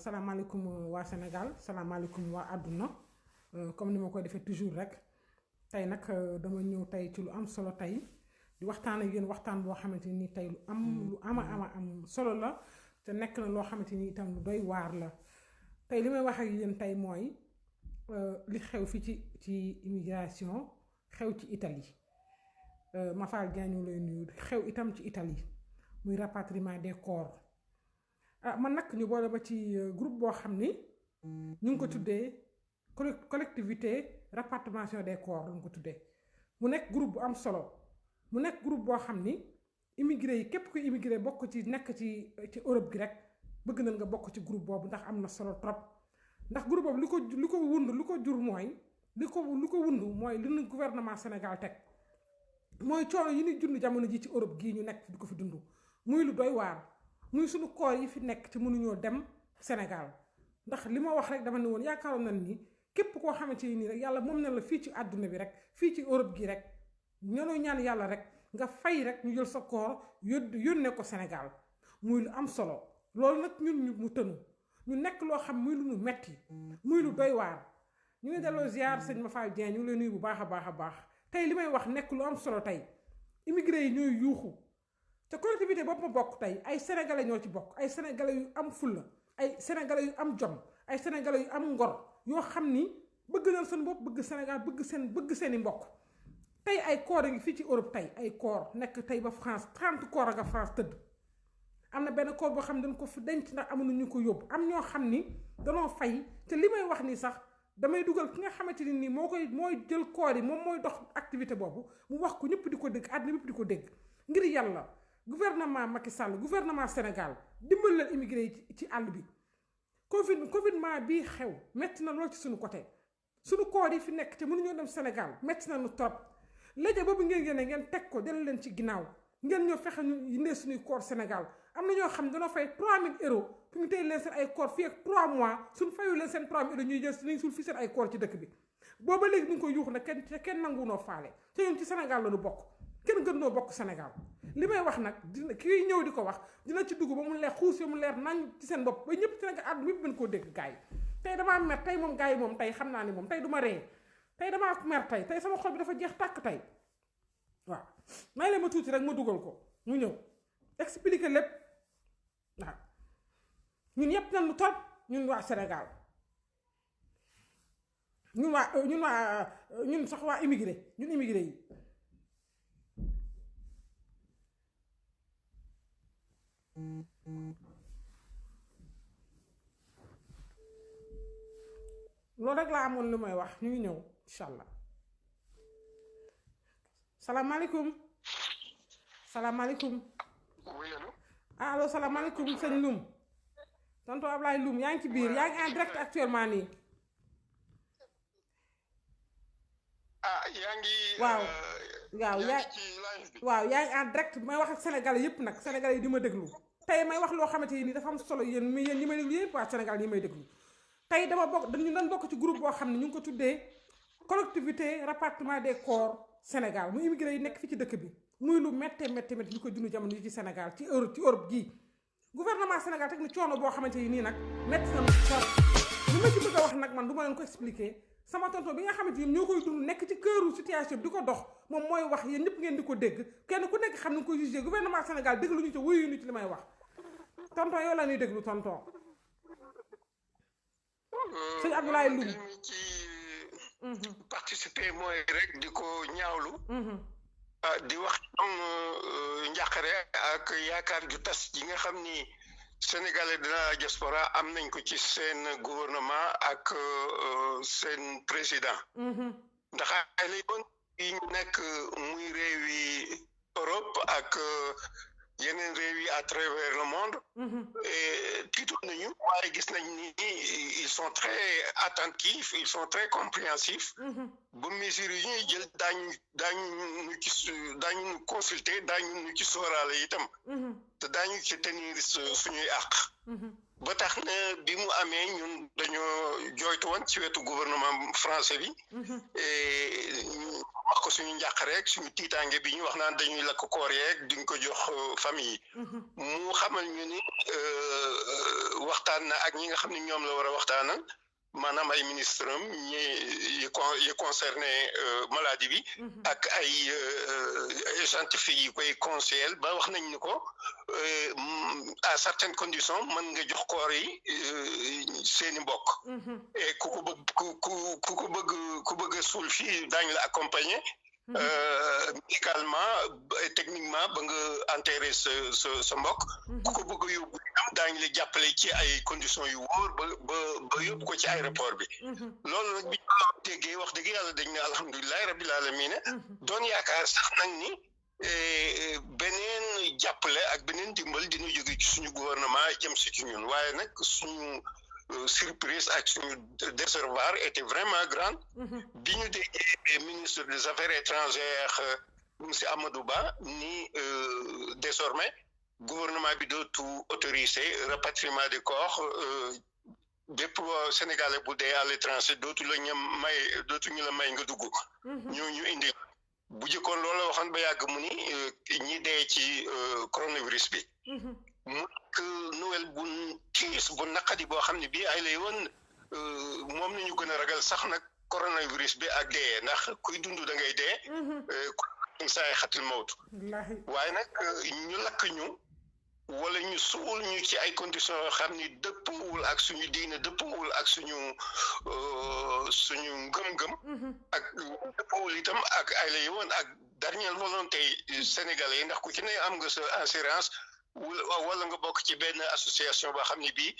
salaamaaleykum waa Sénégal salaamaaleykum waa àdduna comme ni ma koy defee toujours rek tey nag dama ñëw tey ci lu am solo tey di waxtaan ak yéen waxtaan boo xamante ni tey lu am solo la te nekk na loo xamante ni itam lu doy waar la tey li may wax ak yéen tey mooy li xew fi ci immigration xew ci Italie Mafal Diagne ñu lay nuyu xew itam ci Italie muy rapatriement des corps. Man nag ñu boole ba ci groupe boo xam ni ñu ngi ko tuddee collectivité répartition des corps lañ ko tuddee mu nekk groupe bu am solo mu nekk groupe boo xam ni immigré yi képp ku immigré bokk ci nekk ci Europe gi rek bëgg nañ nga bokk ci groupe boobu ndax am na solo trop ndax groupe boobu li ko wund lu ko jur mooy li ko wund mooy li nu gouvernement Sénégal teg mooy coono yi ñuy dund jamono ji ci Europe gii ñu nekk di ko fi dund muy lu doy waar. muy suñu koor yi fi nekk ci mënuñoo dem Sénégal ndax li ma wax rek dama ne woon yaakaaroon nañ ni képp koo xamante ni rek yàlla moom na la fii ci àdduna bi rek fii ci Europe gi rek ñoo ñaan yàlla rek nga fay rek ñu jël sa koor yónnee ko Sénégal muy lu am solo loolu nag ñun mu tënu ñu nekk loo xam muy lu ñu metti muy lu doy waar ñu ngi delloo ziar sëñ Mafal Dieng ñu ngi lay nuyu bu baax a baax tey li may wax nekk lu am solo tey immigré yi ñooy yuuxu te collectivité boobu ma bokk tey ay sénégalais ñoo ci bokk ay sénégalais yu am fulla ay sénégalais yu am jom ay sénégalais yu am ngor yoo xam ni bëgg nañ seen bopp bëgg Sénégal bëgg seeni mbokk tey ay koor a ngi fii ci Europe tey ay koor nekk tey ba France 30 koor a nga France tëdd am na benn koor boo xam ne dañ ko fi denc ndax amuñu ñu ko yóbbu am ñoo xam ni danoo fay te li may wax ni sax damay dugal ki nga xamante ni nii mooy jël koor yi moom mooy dox activité boobu mu wax ko ñëpp di ko dégg àddina ñëpp di ko dégg ngir yàlla gouvernement Macky Sall gouvernement Sénégal dimbali leen immigré yi ci àll bi confinement bii xew metti na lool ci suñu côté suñu koor yi fi nekk te mënuñoo dem Sénégal metti na lu trop léegi boobu ngeen teg ko dellu leen ci ginnaaw ngeen ñoo fexe ñu yindee suñuy koor Sénégal am na ñoo xam ne dañoo fay 3000 euros pour ñu téye leen seen ay koor fii ak 3 mois suñu fayu leen seen 3000 euros ñuy jël nañ suul fi seen ay koor ci dëkk bi booba léegi ñu ngi koy yuuxu nag kenn nangu noo faale te ñun ci Sénégal la ñu bokk kenn gën noo bokk Sénégal li may wax nag dina kii ñëw di ko wax dina ci dugg ba mu leer xuus mu leer nañ ci seen bopp ba ñëpp Sénégal àdduna yëpp mën koo dégg gars yi tey damaa mer tey moom gars yi moom tey xam naa ni moom tey du ma ree tey damaa mer tey sama xol bi dafa jeex tàkk tey waaw may leen ma tuuti rek ma dugal ko mu ñëw expliquer lépp waaw ñun yëpp nañ lu trop ñun waa Sénégal ñun sax waa immigré ñun immigré yi loolu rek laa amoon lu may wax ñu ngi ñëw incha allah salaamaaleykum allo salaamaaleykum sëñ Loum tonton Ablaye Loum yaa ngi ci biir yaa ngi en direct actuellement nii yaa ngi waaw yaa ngi en direct may wax ak sénégalais yëpp nag sénégalais yi di ma déglu tey may wax loo xamante ni dafa am solo yéen ñi may déglu yëpp waa Sénégal ñi may déglu tey dañ bokk ci groupe boo xam ne ñu ngi ko tuddee collectivité répartition des corps Sénégal mu immigré yi nekk fi ci dëkk bi muy lu méttee ñu ko dund jamono yi ci Sénégal ci Europe gii gouvernement Sénégal teg na coono boo xamante ni nii nag métti na li ma ci bëgg a wax nag man du ma leen ko expliquer sama tonton bi nga xamante ni ñoo koy dund nekk ci këru situation bi di ko dox moom mooy wax yéen ñëpp ngeen di ko dégg kenn ku nekk xam ni nga koy jugé gouvernement Sénégal déglu ñu ci wuyu ñu ci li may wax tonton yow la ñuy déglu tonton sëñ Abdoulaye Loum ci participer mooy rek di ko ñaawlu di wax am njàqare ak yaakaar ju tas yi nga xam ni sénégalais de la diaspora am nañ ko ci seen gouvernement ak seen président ndax ay la yoon yi ñu nekk muy réew yi Europe ak yeneen réew yi à travers le monde tiitu nañu waaye gis nañ ni ils sont très attentifs ils sont très compréhensifs ba mesures yi ñuy jël daañu ñu consulter daañu ñu ci sóoraale itam te daañu ci tenir suñuy àq ba tax na bi mu amee ñun dañoo jooytu woon ci wetu gouvernement français bi wax ko suñu njàqare rek suñu tiitaange bi ñu wax naan dañuy lakk koor yeeg duñ ko jox famille yi mu xamal ñu ni waxtaan na ak ñi nga xam ne ñoom la war a waxtaanal maanaam ay ministre am yi concerné maladie bi ak ay scientifique yi koy conseiller ba wax nañ ni ko à certaines conditions mën nga jox koor yi seeni mbokk et ku bëgg a suul fii daañu la accompagner médicalement et techniquement ba nga enterrer sa mbokk ku ko bëgg a yóbbu am daañu la jàppale ci ay conditions yu wóor ba yóbbu ko ci aéroport bi loolu nag bi ñu déggee wax dëgg yàlla dañ ne alhamdulilahi rabbil alamina doon yaakaar sax nag ni beneen jàppale ak beneen dimbal dina jóge ci suñu gouvernement jëm si ci ñun waaye nag suñu surprise ak suñu décevoir était vraiment grande bi ñu déggee ministre des affaires étrangères monsieur Amadou Ba ni désormais gouvernement bi dootu autorisé rapatriement des corps bépp Sénégalais bu dee à l'étranger dootuñu la may nga dugg ñu indi bu jëkkoon loolu la waxoon ba yàgg mu ni ñi dee ci coronavirus bi mu nekk nouvelle bu tiis bu naqadi boo xam ne bii ay lay woon moom nañu gën a ragal sax nag coronavirus bi ak dee ndax kuy dund da ngay dee saay xatil mawtu waaye nag ñu lakk ñu wala ñu suul ñu ci ay conditions yoo xam ni dëppawul ak suñu diine dëppawul ak suñu ngëm-ngëm ak dëppawul itam ak ay la yoon ak dernière volonté sénégalais yi ndax ku ci ne am nga sa assurance wala nga bokk ci benn association boo xam ne bii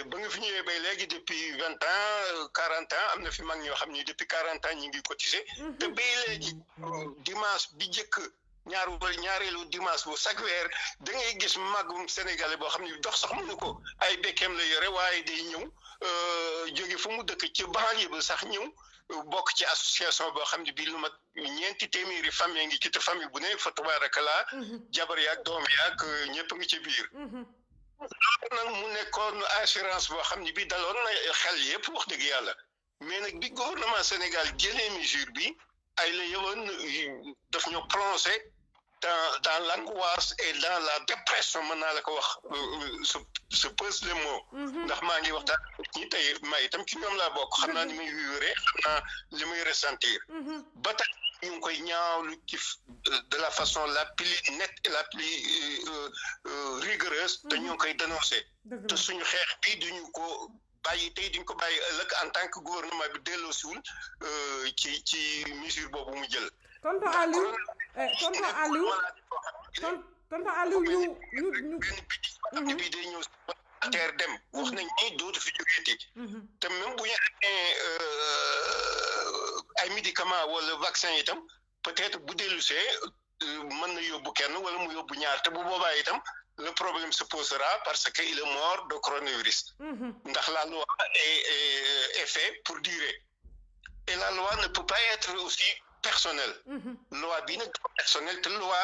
ba nga fi ñëwee bay léegi depuis 20 ans 40 ans am na fi mag ñoo xam ni depuis 40 ans ñu ngi cotiser te bay léegi dimanche bi njëkk ñaareelu dimanche bu chaque weer da ngay gis màggum sénégalais boo xam ne dox sax mënu ko ay bekkeem la yore waaye day ñëw jóge fu mu dëkk ci banlieue ba sax ñëw bokk ci association boo xam ne bii lu mat ñeenti téeméeri famille ngi ci te famille bu ne fa tabarakallah jabar yaag doom yaag ñëpp ngi ci biir loolu nag mu nekkoon assurance boo xam ne bii daloon na xel yëpp wax dëgg yàlla mais nag bi gouvernement Sénégal jëlee mesure bi ay la yowoon daf ñu plongé dans l'angoisse et dans la dépression mën naa la ko wax se pèse le mot ndax maa ngi waxtaan ñi tey ma itam ci ñoom laa bokk xam naa ni muy vivre xam naa li muy ressentir ba tax ñu ngi koy ñaawlu ci de la façon la plus nette et la plus rigoureuse te ñu ngi koy dénoncer te suñu xeex bi duñu ko bàyyi tey duñ ko bàyyi ëllëg en tant que gouvernement bi delloosiwul ci mesure boobu mu jël tonton Aliou ñu bii day ñëw terre dem wax nañ ni dootu fi jógeeti te même bu ñu amee ay médicaments wala vaccin itam peut-être bu dellusee mën na yóbbu kenn wala mu yóbbu ñaar te bu boobaa itam le problème se posera parce que il est mort de coronavirus ndax la loi est fait pour durer et la loi ne peut pas être aussi personnelle loi bi nag personnelle te loi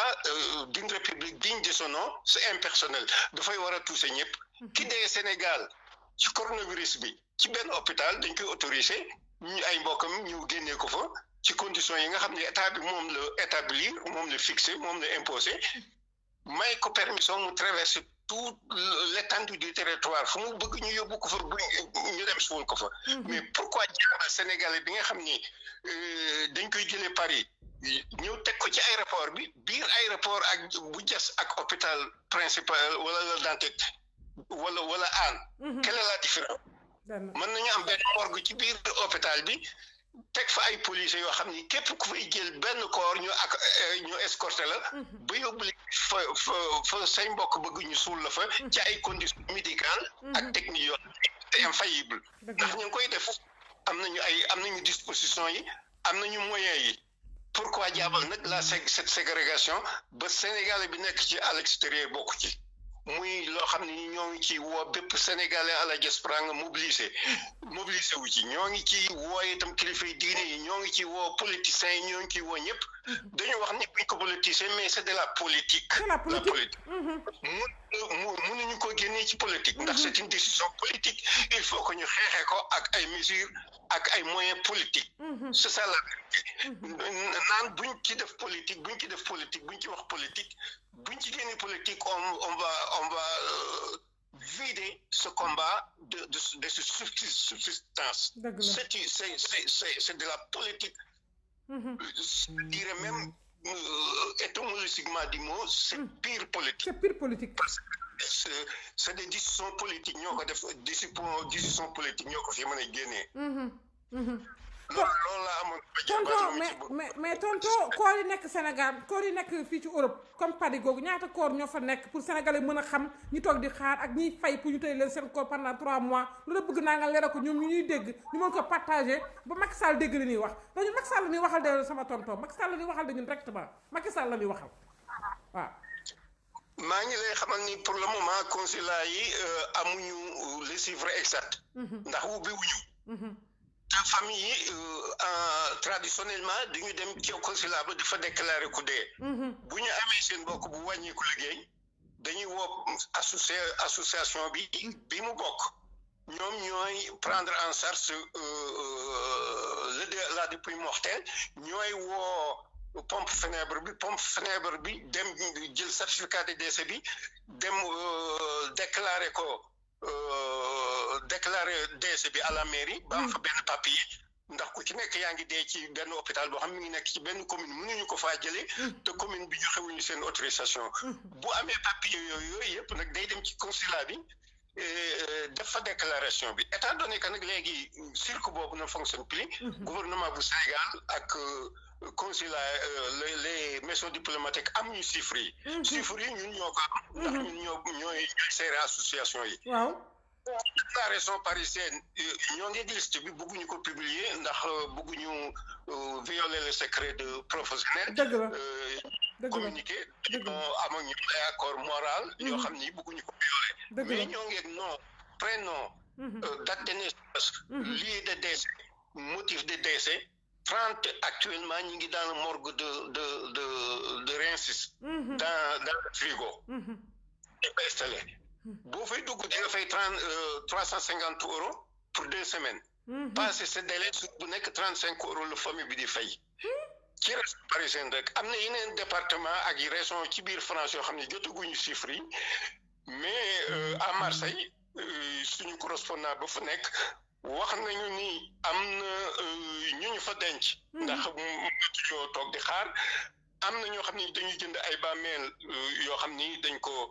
d'une république digne de son nom c'est impersonnel dafay war a toucher ñëpp ki dee Sénégal ci coronavirus bi ci benn hôpital dañ koy autoriser ñu ay mbokkam ñu génnee ko fa ci conditions yi nga xam ne état bi moom la établir moom la fixer moom la imposer may ko permission mu traverser tout l'étendue du territoire fu mu bëgg ñu yóbbu ko fa ñu dem suul ko fa mais pourquoi jaamal sénégalais bi nga xam ni dañ koy jëlee Paris ñëw teg ko ci aéroport bi biir aéroport ak bu jas ak hôpital principal wala la Dantec wala Hann quelle est la différence mën nañu am benn morgue ci biir hôpital bi teg fa ay policiers yoo xam ni képp ku fay jël benn corps ñu escorté la ba yóbbu fa say mbokk bëgg ñu suul la fa ci ay conditions médicales ak techniques yoo c'est infaillible ndax ñu ngi koy def am nañu disposition yi am nañu moyens yi pourquoi jaabal nag cette ségrégation ba Sénégalais bi nekk ci à l'extérieur bokk ci muy loo xam ne ñoo ngi ci woo bépp Sénégalais à la diaspora nga mobilisé wu ci ñoo ngi ci woo itam kilifa yi diine yi ñoo ngi ci woo politiciens yi ñoo ngi ci woo ñëpp dañu wax ni buñ ko politicien mais c'est de la politique la politique mënuñu ko génnee ci politique ndax c'est une décision politique il faut que ñu xeexee ko ak ay mesures ak ay moyens politiques c'est ça la vérité naan buñ ci def politique buñ ci wax politique buñ ci génne politique on va vider ce combat de subsistance. C'est de la politique. Je dirais même, étymologiquement du mot, c'est pire politique. C'est pire politique. C'est des décisions politiques, décisions politiques, mais tonton koor yi nekk Sénégal koor yi nekk fii ci Europe comme Paris googu ñaata koor ñoo fa nekk pour sénégalais mën a xam ñi toog di xaar ak ñiy fay pour ñu tëj leen seen koor pendant 3 mois lu la bëgg naa nga leeral ko ñoom ñu ñuy dégg ñu mën ko partager ba Macky Sall dégg li ñuy wax dañu Macky Sall la ñuy waxal de sama tonton Macky Sall la ñuy waxal de ñun directement Macky Sall la ñuy waxal waaw. maa ngi lay xamal ni pour le moment consulat yi amuñu les chiffres exacts. ndax ubbi wuñu. te famille yi traditionnellement dañu dem ci consulat ba di fa déclarer ku dee. bu ñu amee seen mbokk bu wàññeeku liggéey dañuy woo association bi mu bokk ñoom ñooy prendre en charge la dépouille mortelle ñooy woo pompe funèbre bi dem jël certificat de décès bi dem déclarer ko. Déclarer décès bi à la mairie ba am fa benn papier ndax ku ci nekk yaa ngi dee ci benn hôpital boo xam mi ngi nekk ci benn commune mënuñu ko faa jëlee te commune bi joxewuñu seen autorisation bu amee papier yooyu yëpp nag day dem ci consulat bi def fa déclaration bi étant donné que nag léegi cirque boobu ne fonctionne plus gouvernement bu Sénégal ak consulat les missions diplomatiques amuñu chiffres yi ñun ñoo ko am ndax ñun ñooy seere association yi la région parisienne ñoo ngi liste bi bëgguñu ko publier ndax bëgguñu violer le secret de professionnel communiqué am ak ñoom ay accord moral yoo xam ni bëgguñu ko violer mais ñoo ngi nom prénom date de naissance lieu de décès motif de décès 30 actuellement ñu ngi dans le morgue de Rungis dans le frigo et installé boo fay dugg di nga fay 350 € pour 2 semaines passé ce délai bu nekk 35 € la famille bi di fay ci région parisienne rek am na yeneen département ak région ci biir France yoo xam ne jotaguñu chiffres yi mais à Marseille suñu correspondant ba fa nekk wax nañu ni am na ñu fa denc ndax mënatuñoo toog di xaar am na ñoo xam ne dañuy jënd ay bàmmeel yoo xam ni dañ ko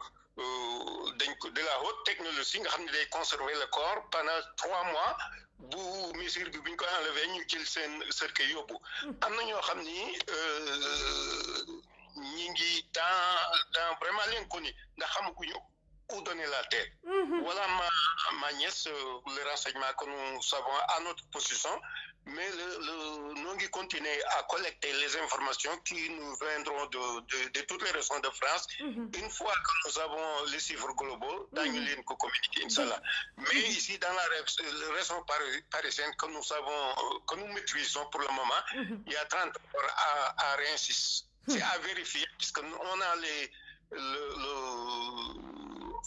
de la haute technologie nga xam ne day conserver le corps pendant 3 mois bu mesure bi buñ ko enlever ñu jël seen cercueil yóbbu am na ñoo xam ni ñi ngi dans vraiment l'inconnu ndax xamaguñu où donner la tête. Voilà ma nièce, le renseignement que nous savons à notre position, mais nous continuons à collecter les informations qui nous viendront de toutes les régions de France. Une fois que nous avons les chiffres globaux, dans une communiquer, Inch'Allah. Mais ici, dans la région parisienne que nous savons, que nous maîtrisons pour le moment, il y a 30 heures à Rungis. C'est à vérifier, puisqu'on a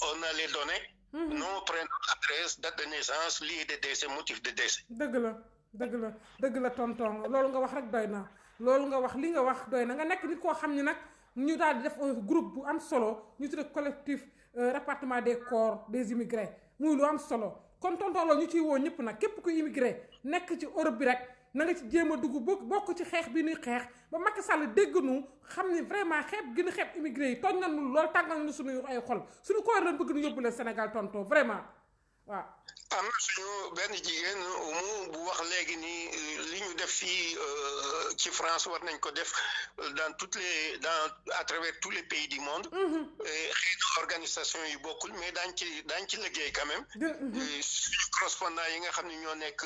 on a les données, nom, prénom, adresse, date de naissance, lieu de décès, motif de décès. dëgg la tonton loolu nga wax rek doy na loolu nga wax li nga wax doy na nga nekk nit koo xam ni nag ñu daal di def groupe bu am solo ñu tuddee collectif rapatriement des corps des immigrés muy lu am solo kon tonton loolu ñu ciy woo ñëpp nag képp ku immigré nekk ci Europe bi rek na nga ci jéem a dugg bokk ci xeex bi ñuy xeex ba Macky Sall dégg nu xam ni vraiment xeeb gën a xeeb immigré yi tooñ nañu loolu tàngal nañu suñu ay xol suñu koor lañ bëgg nu yóbbu leen Sénégal tonton vraiment waaw. am na suñu benn jigéen mu bu wax léegi ni li ñu def fii ci France war nañ ko def à travers tous les pays du monde. xëy na organisation yi bokkul mais daañ ci liggéey quand même. suñu correspondant yi nga xam ne ñoo nekk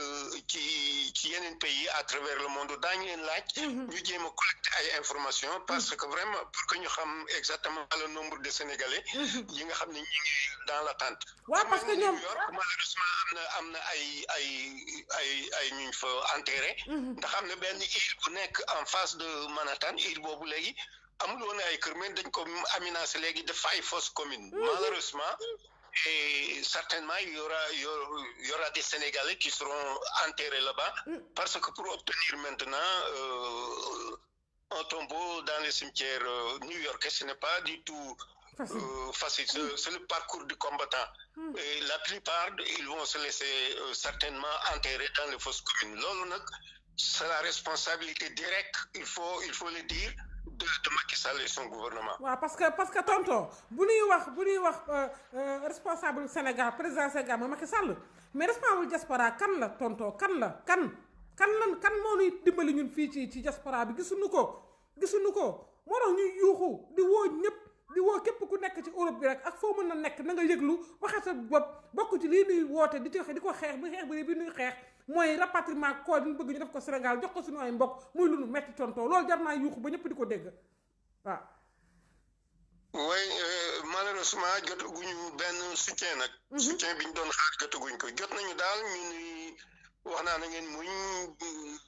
ci yeneen pays à travers le monde daañu leen laaj. ñu jéem a collecter ay informations parce que vraiment pour que ñu xam exactement le nombre de Sénégalais. yi nga xam ne ñu ngi dans l'attente. waaw parce que ñoom malheureusement am na ay ñu fa enterré ndax am na benn île bu nekk en face de Manhattan île boobu léegi amul woon ay kër mais dañ ko aménagé léegi def ay fosse commune malheureusement et certainement il y aura des Sénégalais qui seront enterrés là-bas parce que pour obtenir maintenant un tombeau dans les cimetières new-yorkais ce n'est pas du tout facile. C'est le parcours du combattant. Et la plupart, ils vont se laisser certainement enterrer dans les fosses communes. C'est la responsabilité directe, il faut le dire, de Macky Sall et son gouvernement. Ouais, parce que tonton, bu ñuy wax responsable Sénégal, président Sénégal Macky Sall, mais responsable diaspora kan la tonton, kan moo ñuy dimbali ñun fii ci diaspora bi gisuñu ko moo tax ñuy yuuxu di woo ñëpp di woo képp ku nekk ci Europe bi rek ak foo mën a nekk na nga yëglu waxe sa bopp bokk ci lii nuy woote di ko xeex bi nuy xeex mooy rapatriement corps ñu bëgg ñu def ko Sénégal jox ko suñu ay mbokk muy lu nu metti tonton loolu jar naa yuuxu ba ñëpp di ko dégg waaw. oui malheureusement jotaguñu benn soutien nag. soutien bi ñu doon xaar jotaguñ ko jot nañu daal ñu ni wax naa na ngeen muñ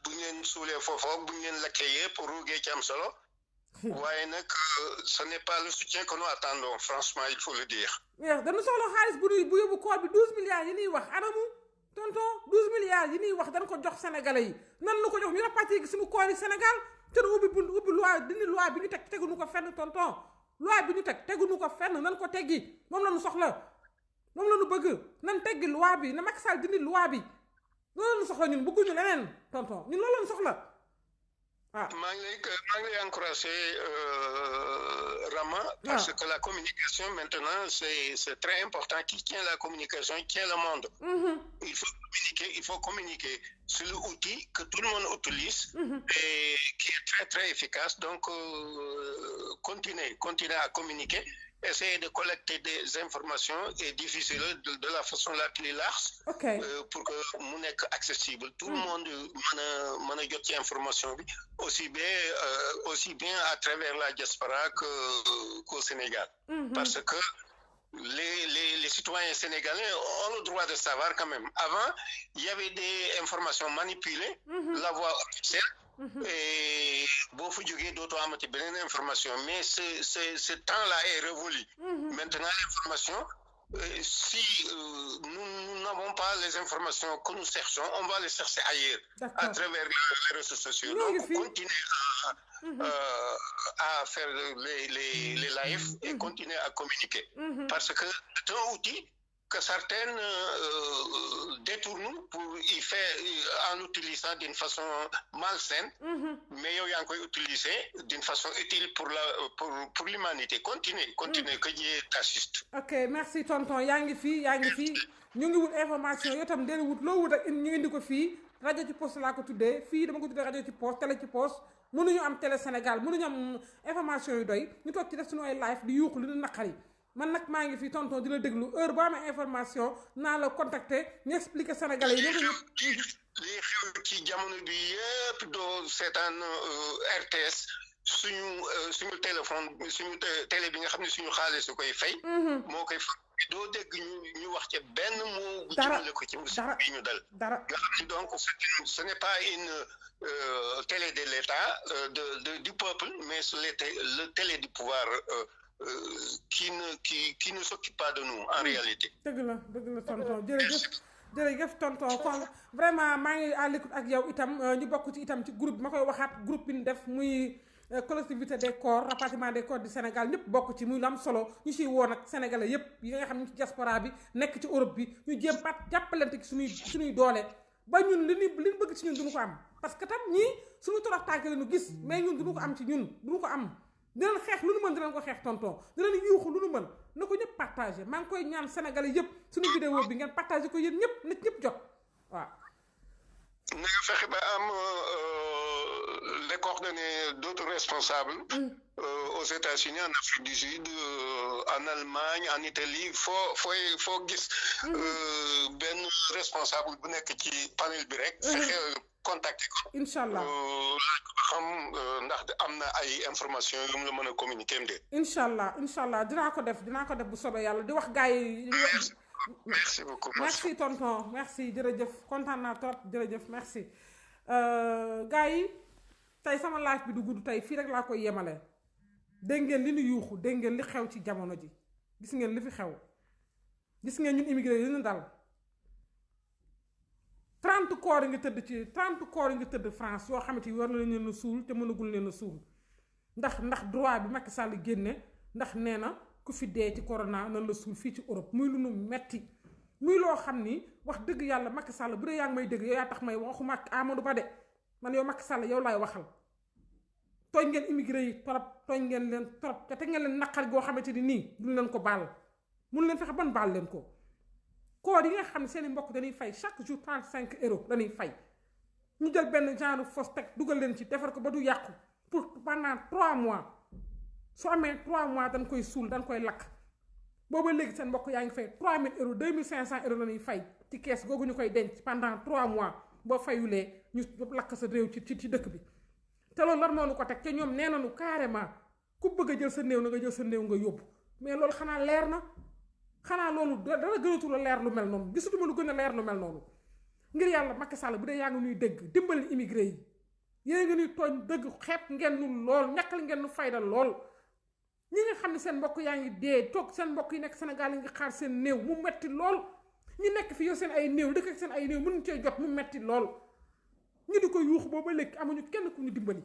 bu ngeen suulee foofu bu ngeen lakkee yëpp ruugee ci am solo. waaye nag ce n'est pas le soutien que nous attendons franchement il faut le dire. dañu soxla xaalis bu yóbbu corps bi 12 milliards yi ñuy wax anamu tonton 12 milliards yi ñuy wax dañ ko jox sénégalais yi nan la ko jox ñu rapatrier suñu corps yi Sénégal te ubbi loi dindi loi bi ñu teg teguñu ko fenn tonton loi bi ñu teg teguñu ko fenn nan ko teggi moom la ñu soxla moom la ñu bëgg nan teggi loi bi na Macky Sall dindi loi bi loolu la ñu soxla ñun bëgguñu leneen tonton ñun loolu la ñu soxla. maa ngi lay encouragé Rama parce que la communication maintenant c'est très important qui tient la communication tient le monde. Il faut communiquer c'est l'outil que tout le monde utilise et qui est très très efficace donc continuez à communiquer. Essayer de collecter des informations et diffuser de la façon la plus large pour que mu nekk accessible tout le monde mën a jot ci information bi aussi bien à travers la diaspora qu'au Sénégal parce que les citoyens sénégalais ont le droit de savoir quand même avant il y avait des informations manipulées la voie officielle et boo fa jógee dootoo amati beneen information mais ce temps-là est révolu. Maintenant l'information si nous n'avons pas les informations que nous cherchons on va les chercher ailleurs à travers les réseaux sociaux donc continuer à faire les lives et continuer à communiquer parce que c'est un outil que certains détournent pour y faire en utilisant d'une façon malsaine mais yow yaa ngi koy utiliser d'une façon utile pour l'humanité continuez que Dieu t'assiste. ok merci tonton yaa ngi fii ñu ngi wut information yow tam den wut loo wut ak ñu indi ko fii rajo ci poste laa ko tuddee fii dama ko tuddee rajo ci poste télé ci poste mënuñu am télé Sénégal mënuñu am information yu doy ñu toog ci def suñu ay live di yuuxu li ñu naqari man nag maa ngi fi tonton di la déglu heure boo amee information naa la contacter ñu expliquer Sénégalais yi li xew ci jamono bi yëpp doo seetaan RTS suñu téléphone suñu télé bi nga xam ne suñu xaalis su koy fay moo koy fay doo dégg ñu wax ci benn mot bu jëmale ko ci musiba bi ñu dal nga xam ne donc ce n'est pas une télé de l'État du peuple mais le télé du pouvoir qui ne s'occupe pas de nous en réalité. dëgg la tonton jërëjëf tonton kon vraiment maa ngi à l'écoute ak yow itam ñu bokk ci itam ci groupe bi ma koy waxaat groupe bi ñu def muy collectivité des corps rapatriement des corps du Sénégal ñëpp bokk ci muy lu am solo ñu siy woo nag sénégalais yëpp yi nga xam ne ci diaspora bi nekk ci Europe bi ñu jéem jàppalante ci suñuy doole ba ñun li ñu bëgg ci ñun duñu ko am parce que tam ñii suñu torox tànk la ñu gis mais ñun duñu ko am ci ñun duñu ko am. dinañ xeex lu nu mën dinañ ko xeex tonton dinañ yuuxu lu nu mën na ko ñëpp partagé maa ngi koy ñaan sénégalais yëpp suñu vidéo bi ngeen partagé ko yéen ñëpp na ñëpp jot waaw. na nga fexe ba am les coordonnées d'autres responsables aux États-Unis en Afrique du Sud en Allemagne en Italie foo gis benn responsable bu nekk ci panel bi rek fexe contacté ko inshallah laaj ko xam ndax am na ay information yu mu la mën a communiquer de inshallah dinaa ko def bu soobee yàlla di wax gars yi merci beaucoup merci tonton merci jërëjëf kontaan naa trop jërëjëf merci gars yi tey sama live bi du gudd tey fii rek laa koy yemale dégg ngeen li ñu yuuxu dégg ngeen li xew ci jamono ji gis ngeen li fi xew gis ngeen ñun immigré yi ñu dal 30 corps yi nga tëdd France yoo xamante ni war na leen a suul te mënagul leen a suul ndax droit bi Macky Sall génne ndax nee na ku fi dee ci corona nan la suul fii ci Europe muy lu nu metti muy loo xam ni wax dëgg yàlla Macky Sall bu dee yaa ngi may dëgg yow yaa tax may waxuma ak Amadou Ba de man yow Macky Sall yow laay waxal tooñ ngeen immigré yi trop tooñ ngeen leen trop te ngeen leen naqar goo xamante ni nii duñ leen ko baal mun leen fexe ban baal leen ko koor yi nga xam ne seen i mbokk dañuy fay chaque jour 35 euros dañuy fay ñu jël benn genre fausse teg dugal leen ci defar ko ba du yàqu pour pendant 3 mois su amee 3 mois dañ koy suul dañ koy lakk booba léegi seen mbokk yaa ngi fay 3000 euros 2500 euros la ñuy fay ci kees googu ñu koy denc pendant 3 mois boo fayulee ñu lakk sa réew ci dëkk bi te loolu lan noonu ko teg te ñoom nee nañu carrément ku bëgg a jël sa néew na nga jël sa néew nga yóbbu mais loolu xanaa leer na xanaa loolu dara gënatul a leer lu mel noonu gisatuma lu gën a leer lu mel noonu ngir yàlla Macky Sall bu dee yaa ngi nuy dégg dimbali immigré yi yéen nga nuy tooñ dëgg xeeb ngeen nu lool ñàkkal ngeen nu fayda lool ñi nga xam ne seen mbokk yaa ngi dee toog seen mbokk yi nekk Sénégal yi ngi xaar seen néew mu metti lool ñi nekk fi yow seen ay néew dëkk ak seen ay néew mënuñ cee jot mu metti lool ñu di ko yuuxu booba léegi amuñu kenn ku ñu dimbali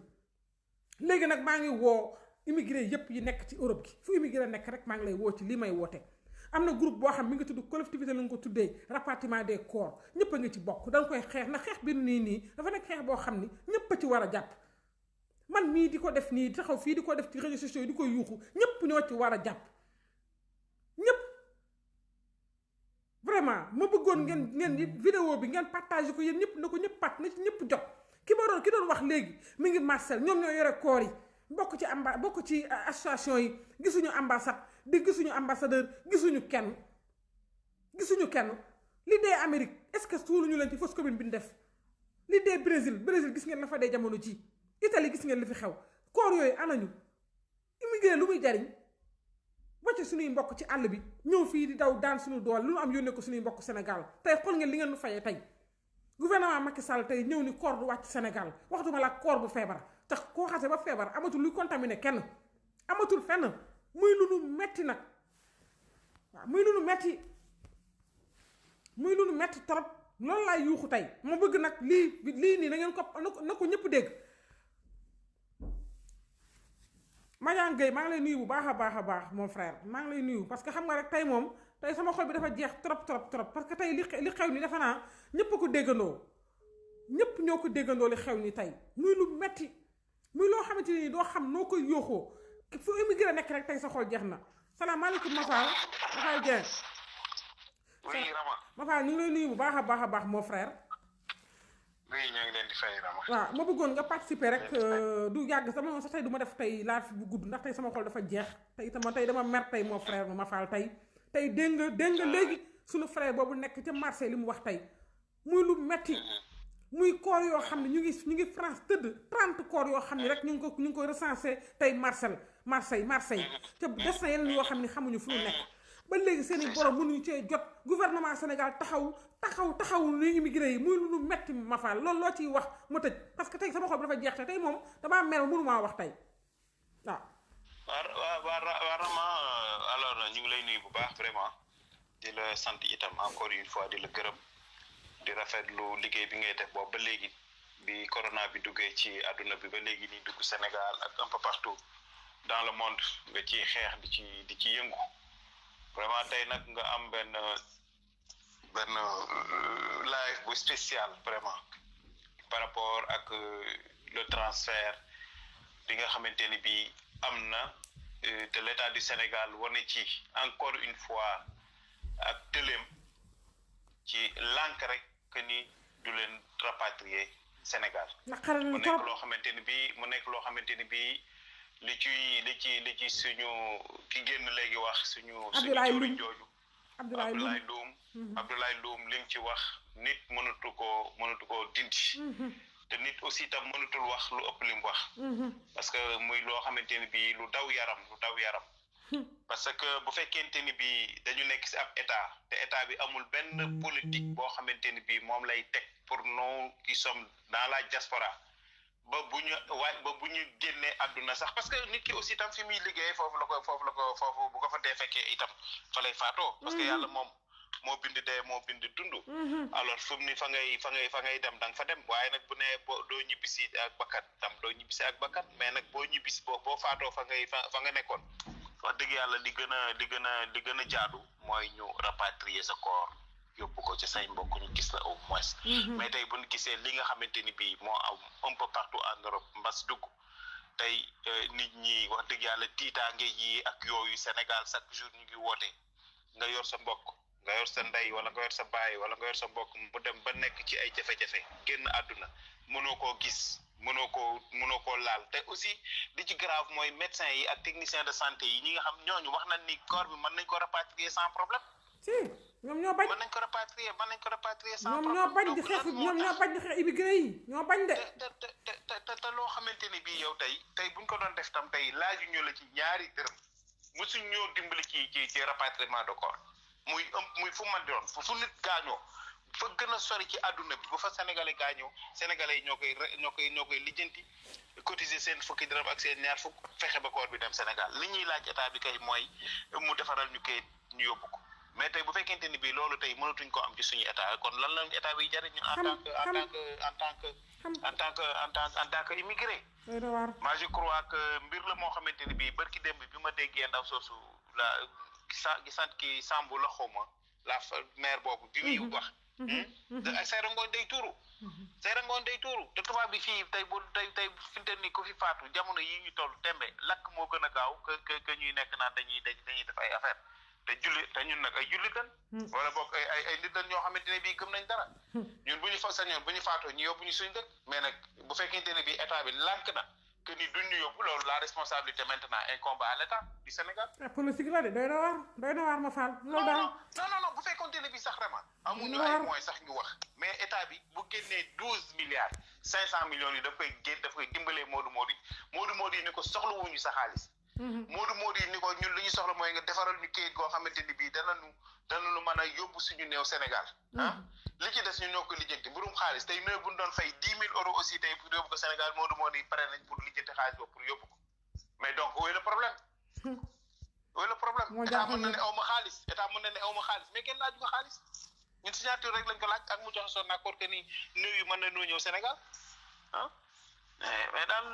léegi nag maa ngi woo immigré yépp yi nekk ci Europe gi fu immigré nekk rek maa ngi lay woo ci lii may woote am na groupe boo xam mi ngi tudd collectivité la nga ko tuddee rapatriement des corps ñëpp a ngi ci bokk dañ koy xeex na xeex bi nii dafa nekk xeex boo xam ni ñëpp a ci war a jàpp man mii di ko def nii taxaw fii di ko def ci réseaux sociaux yi di ko yuuxu ñëpp ñoo ci war a jàpp ñëpp vraiment ma bëggoon ngeen vidéo bi ngeen partagé ko yéen ñëpp na ko ñëpp na ci ñëpp jot ki doon wax léegi mi ngi Marseille ñoom ñoo yore koor yi bokk ci association yi gisuñu ambassade gisuñu ambassadeur gisuñu kenn li dee Amérique est-ce que suuluñu leen ci fausse commune bi ñu def li dee Brésil gis ngeen la fa dee jamono ji Italie gis ngeen li fi xew koor yooyu anañu immigré lu muy jariñ wàcce suñuy mbokk ci àll bi ñëw fii di daw daan suñu doole lu nu am yónnee ko suñuy mbokk Sénégal tey xool ngeen li ngeen nu fayee tey gouvernement Macky Sall tey ñëw ni koor du wàcc Sénégal waxtuma la koor bu feebar tax koo xase ba feebar amatul luy contaminé kenn amatul fenn muy lu nu metti nag waaw muy lu nu metti trop loolu laay yuuxu tey ma bëgg nag lii nii na ngeen ko na ko ñëpp dégg. Madiane Gueye maa ngi lay nuyu bu baax a baax mon frère maa ngi lay nuyu parce que xam nga rek tey moom tey sama xol bi dafa jeex trop parce que tey li xew ni dafa naa ñëpp a ko déggandoo ñëpp ñoo ko déggandoo li xew ni tey muy lu metti muy loo xamante ni doo xam noo koy yóoxoo fu immigré nekk rek tey sa xol jeex na salaamaaleykum Mafal Dieng. oui Rama. Mafal ñu ngi lay nuyu bu baax a baax mon frère. oui ñoo ngi leen di fay Rama. waaw ma bëggoon nga participer rek du yàgg sama sax tey du ma def tey live bu gudd ndax tey sama xol dafa jeex tey dama mer tey mon frère Mafal tey dégg nga léegi suñu frère boobu nekk ca Marseille li mu wax tey muy lu metti muy koor yoo xam ne ñu ngi France tëdd 30 koor yoo xam ne rek ñu ngi ko recensé tey Marseille te des na yeneen yoo xam ne xamuñu fu ñu nekk ba léegi seen i borom mënuñu cee jot gouvernement Sénégal taxaw lu immigré yi muy lu metti Mafal loolu loo ciy wax ma tëj parce que tey sama xol bi dafa jeex te tey moom damaa mer mënumaa wax tey waaw. waa Rama alors ñu ngi lay nuyu bu baax vraiment di la sant itam encore une fois di la gërëm di rafetlu liggéey bi ngay def boobu ba léegi bi corona bi duggee ci àdduna bi ba léegi nii dugg Sénégal ak un peu partout dans le monde nga ciy xeex di ci yëngu vraiment tey nag nga am benn live bu spécial vraiment par rapport ak le transfert bi nga xamante ni bii am na te l'État du Sénégal wane ci encore une fois ak tëleem ci lànk rek que ni du leen rapatrier Sénégal. mu nekk loo xamante ni bii li ci suñu ki génn léegi wax suñu joriñ jooju Abdoulaye Loum li mu ci wax nit mënatu koo dindi te nit aussi tam mënatul wax lu ëpp li mu wax parce que muy loo xamante ni bii lu daw yaram parce que bu fekkente ni bii dañu nekk ci ab état te état bi amul benn politique boo xamante ni bii moom lay teg pour nous qui sommes dans la diaspora ba bu ñu génnee àdduna sax parce que nit ki aussi tam fi muy liggéey foofu bu ko fa dee fekkee itam fa lay faatoo parce que yàlla moom moo bind dee moo bind dund alors fu mu ni fa ngay dem da nga fa dem waaye nag bu ne doo ñibbisi ak bakkan mais nag boo ñibbisi boo faatoo fa nga nekkoon wax dëgg yàlla li gën a jaadu mooy ñu rapatrier sa corps yóbbu ko ci say mbokk ñu gis la au moins. mais tey bu ñu gisee li nga xamante ni bii moo am un peu partout en Europe mbas dugg tey nit ñi wax dëgg yàlla tiitaange yi ak yooyu Sénégal chaque jour ñu ngi woote nga yor sa mbokk nga yor sa ndey wala nga yor sa baay wala nga yor sa mbokk mu dem ba nekk ci ay jafe-jafe génn àdduna mënoo koo gis mënoo koo laal te aussi li ci grave mooy médecin yi ak technicien de santé yi ñi nga xam ñooñu wax nañ ni corps bi mën nañ ko rapatrier sans problème. si ñoom ñoo bañ mën nañ ko rapatrier sans problème. ñoom ñoo bañ di xeex immigré yi ñoo bañ de. te loo xamante ni bii yow tey buñ ko doon def tam tey laaju ñu la ci ñaari dërëm mosuñ ñoo dimbali ci rapatriement de corps muy fu man doon fu nit gaañoo fa gën a sori ci àdduna bi bu fa sénégalais gaañoo sénégalais yi ñoo koy lijjanti cotiser seen fukki dërëm ak seen ñaar fukk fexe ba corps bi dem Sénégal li ñuy laaj état bi kay mooy mu defaral ñu kayit ñu yóbbu ko mais tey bu fekkente ni bii loolu tey mënatuñ ko am ci suñu état kon lan la état bi jariñ ñun en tant que immigré. moi je crois que mbir la moo xamante ni bii barki démb bi ma déggee ndaw soosu la gisant ki Sambu la xawma la maire boobu bi muy wax say rangoon day tuuru te tubaab bi fii tey finte ni ku fi faatu jamono yi ñu toll tembe lakk moo gën a gaaw que ñuy nekk naan dañuy def ay affaire te ñun nag ay jullit lan wala boog ay nit lan ñoo xamante ne bii gëm nañ dara ñun bu ñu fa sañoon bu ñu faatoo ñu yóbbu ñu suñ dëkk mais nag bu fekkente ne bii état bi lànk na que ni duñ ñu yóbbu loolu la responsabilité maintenant incombe à l'état du Sénégal. politique la de doy na waar ma faal. loolu daal non bu fekkoonte ne bii sax vraiment. amuñu ay moyens sax ñu wax. mais état bi bu génnee 12,5 millions yi daf koy dimbalee Modou yi ni ko soxlawuñu sa xaalis. Modou yi ni ko ñun li ñu soxla mooy nga defaral ñu kayit goo xamante ni bii danañu mën a yóbbu suñu néew Sénégal. li ci des ñu ñoo ko lijjanti mbirum xaalis tey néew bu ñu doon fay 10 000 euros aussi tey pour yóbbu ko Sénégal Modou yi pare nañ pour lijjanti xaalis boobu pour yóbbu ko mais donc où est le problème. état mën na ne aw ma xaalis mais kenn laaju ko xaalis ñun signature rek lañ ko laaj ak mu joxe son accord que ni néew yi mën na noo ñëw Sénégal mais daal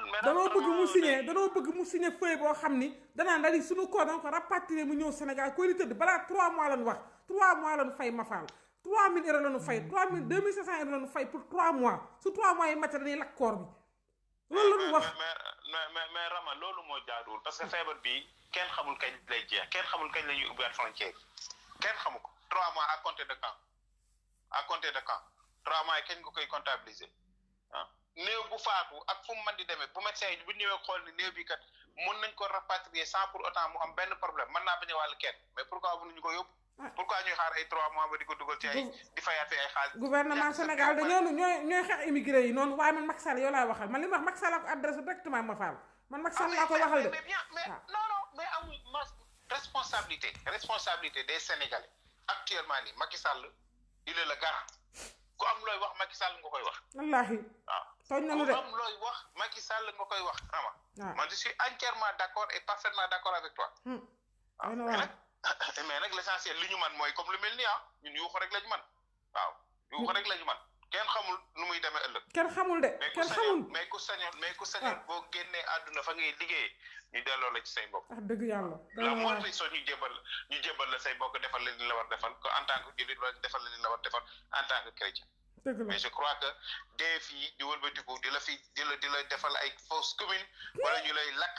danoo bëgg mu signé feuille boo xam ni danaan daal di suñu ko danga ko rapatrier mu ñëw Sénégal koy li tëdd balaa 3 mois lañu wax 3 mois lañu fay ma faal 3000 euros lañu fay 2500 euros lañu fay pour 3 mois su 3 mois yi mat dañuy lakk koor bi loolu lañu wax mais Rama loolu moo jaaduwul parce que feebar bi kenn xamul kañ lay jeex kenn xamul kañ la ñuy ubbiwaat frontière kenn xamu ko 3 mois à compter de quand 3 mois yi kañ nga koy comptabiliser néew bu faatu ak fu mu mën di demee bu médecin yi bu ñëwee xool ni néew bi kat mën nañ ko rapatrier sans pour autant mu am benn problème mën naa bañ a wàll kenn mais pourquoi mënuñu ko yóbbu. pourquoi ñuy xaar ay 3 mois ba di ko dugal ci ay di fayaat fi ay xaalis. gouvernement Sénégal dañoo ñooy xeex immigré yi noonu waaye man Macky Sall yow laay waxal man li ma wax Macky Sall laa ko adressé directement ma faal man Macky Sall laa koy waxal de. mais non mais amul responsabilité des Sénégalais actuellement nii Macky Sall il est le garant ku am looy wax Macky Sall nga koy wax. wallaahi. waaw tooñ na lu de ku am looy wax Macky Sall nga koy wax Rama. man je suis entièrement d'accord et parfaitement d'accord avec toi. mais nag l'essentiel li ñu man mooy comme lu mel ni ñun yuuxu rek lañu man waaw yuuxu rek lañu man kenn xamul nu muy demee ëllëg. kenn xamul de kenn xamul mais ku sañoon boo génnee àdduna fa ngay liggéeyee ñu delloo la ci say mbokk. dëgg yàlla. la moo tax soo ñu jébal la say mbokk defal la li la war defal ko en tant que jullit wala defal la li la war defal en tant que chrétien. mais je crois que des fii di wëlbatiku di la defal ay fausse commune wala ñu lay lakk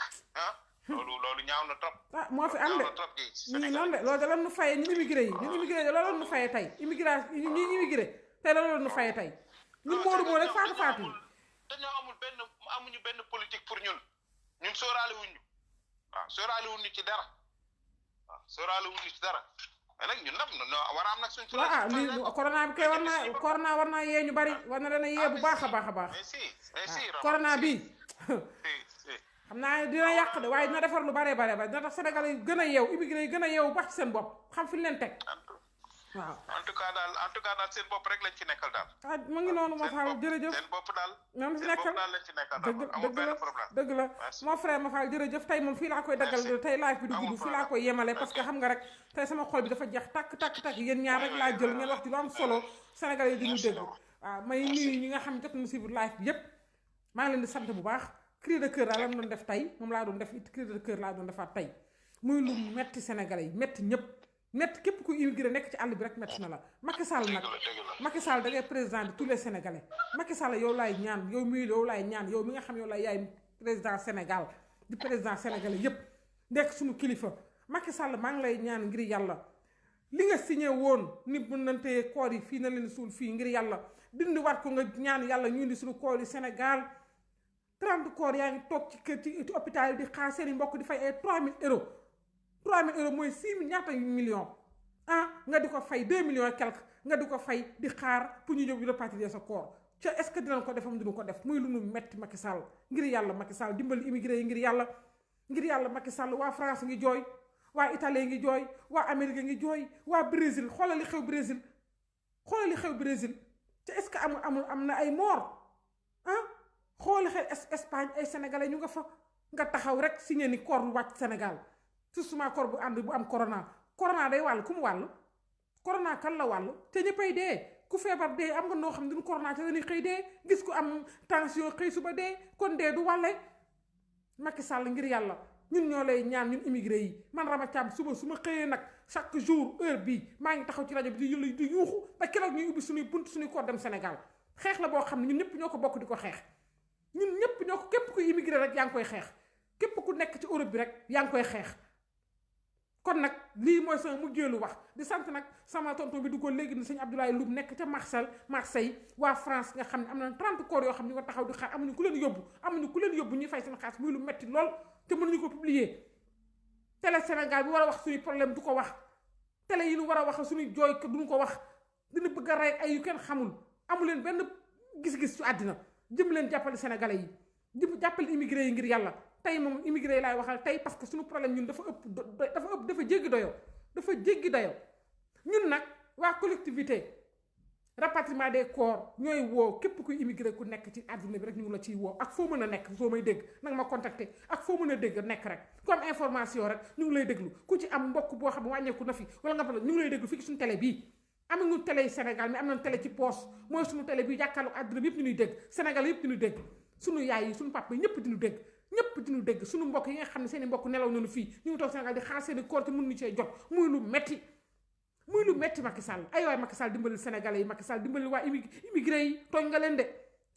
loolu ñaaw na trop. moo fi am de ñii noonu de loolu da lan nu fayee ñun immigré yi loolu nu fayee tey immigré tey loolu nu fayee tey ñun Modou rek faatu yi dañoo amuñu benn politique pour ñun sóoraale wuñu waaw sóoraale wuñu ci dara mais nag ñun nag war a am nag suñ lii corona bi kay war naa yee ñu bari war na leen a yee bu baax a baax a baax corona bi xam naa dina yàq de waaye dina defar lu bare dina tax Sénégal yi gën a yeew immigré yi gën a yeew baax ci seen bopp xam fi leen teg waaw en tout cas daal seen bopp rek lañ ci nekkal daal mu ngi noonu ma faal jërëjëf seen bopp daal moom si nekkal lañ ci nekkal daal amul benn problème dëgg la mon frère ma faal jërëjëf tey moom fii laa koy daggal tey live bi du gudd fii laa koy yemale parce que xam nga rek tey sama xol bi dafa jeex takk yéen ñaar rek laa jël ngeen wax ci lu am solo Sénégal yi dañu dégg waaw may nuyu ñi nga xam ne jot na suivre live bi yépp maa ngi leen di sant bu baax cri de cœur daal la doon def tey moom laa doon def it cri de cœur laa doon defaat tey muy lu metti sénégalais yi metti ñëpp metti képp ku immigré nekk ci àll bi rek metti na la Macky Sall nag Macky Sall da ngay président de tous les sénégalais Macky Sall yow laay ñaan yow mi nga xam yow laay yaay président Sénégal di président sénégalais yépp nekk suñu kilifa Macky Sall maa ngi lay ñaan ngir yàlla li nga signé woon ni bu nantee koor yi fii na leen suul fii ngir yàlla dindi waat ko nga ñaan yàlla ñu indi suñu koor yi Sénégal 30 koor yaa ngi toog ci kër ci hôpital yi di xaar seen i mbokk di fay ay 3000 euros 3000 euros mooy 6 000 ñaata millions nga di ko fay 2 millions et quelque nga di ko fay di xaar pour ñu ñëw rapatrier sa koor ca est-ce que dinañ ko defam duñu ko def muy lu nu metti Macky Sall ngir yàlla Macky Sall dimbali immigré yi ngir yàlla Macky Sall waa France ngi jooy waa Italie ngi jooy waa Amérique ngi jooy waa Brésil xoolal li xew Brésil te est-ce que am na ay mort xooli xew Espagne ay sénégalais ñu nga fa nga taxaw rek signé ni koor bu wàcc Sénégal justement koor bu ànd bu am corona day wàll ku mu wàll corona kan la wàll te ñëppay dee ku feebar dee am nga noo xam ne duñu corona te dañuy xëy dee gis ku am tension xëy suba dee kon dee du wàlle Macky Sall ngir yàlla ñun ñoo lay ñaan ñun immigré yi man Rama Thiam suba su ma xëyee nag chaque jour heure bii maa ngi taxaw ci rajo bi di yuuxu ba keroog ñuy ubbi suñuy bunt suñuy koor dem Sénégal xeex la boo xam ne ñun ñëpp ñoo ko bokk di ko xeex ñun ñëpp ñoo ko képp ku immigré rek yaa ngi koy xeex képp ku nekk ci Europe bi rek yaa ngi koy xeex kon nag lii mooy sama mujjeelu wax di sant nag sama tonton bi du ko léegi ni sëñ Abdoulaye Loum nekk ca Marseille waa France nga xam ne am na 30 corps yoo xam ne ñu ko taxaw di xaar amuñu ku leen yóbbu ñuy fay seen xaalis muy lu metti lool te mënuñu ko publier télé Sénégal bi war a wax suñu problème du ko wax télé yi ñu war a wax suñuy jooy ko duñu ko wax dina bëgg a rey ay yu kenn xamul amu leen benn gis-gis ci àddina jëm leen jàppale sénégalais yi jëm jàppale immigré yi ngir yàlla tey moom immigré yi laay waxal tey parce que suñu problème ñun dafa jéggi doyo ñun nag waa collectivité rapatriement des corps ñooy woo képp kuy immigré ku nekk ci àdduna bi rek ñu ngi la ciy woo ak foo mën a nekk soo may dégg nag ma contacter ak foo mën a dégg nekk rek ku am information rek ñu ngi lay déglu ku ci am mbokk boo xam ne wàññeeku na fi wala nga fa ñu ngi lay déglu fii ci suñu télé bii amuñu télé Sénégal mais am nañu télé ci poche mooy suñu télé bii jàkkaarloo àdduna bi yëpp ñu ñuy dégg Sénégal yëpp ñu dégg suñu yaay yi suñu papa yi ñëpp diñu dégg suñu mbokk yi nga xam ne seen i mbokk nelaw nañu fii ñu ngi toog Sénégal di xaar seen i koor te mënuñu cee jot muy lu metti Macky Sall ay waay Macky Sall dimbali sénégalais yi Macky Sall dimbali waa immigré yi tooñ nga leen de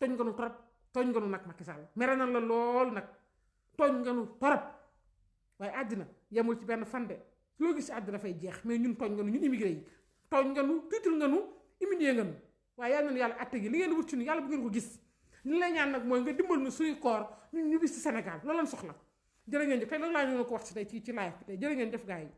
tooñ nga nu torop tooñ nga nu nag Macky Sall mere na la lool nag tooñ nga nu torop waaye àddina yemul ci benn fan de loo gis ci àddina dafay jeex mais ñun tooñ nga nu ñun immigré yi tooñ nga nu tiital nga nu humilier nga nu waaye yàlla nañu yàlla atte gi li ngeen wut ci nu yàlla bu ngeen ko gis li lay ñaan nag mooy nga dimbal nu suñu koor ñu bis ci Sénégal loolu lañ soxla jërë ngeen jëf tey loolu laa ñu ko wax ci tey ci live bi tey jërë ngeen jëf gaa yi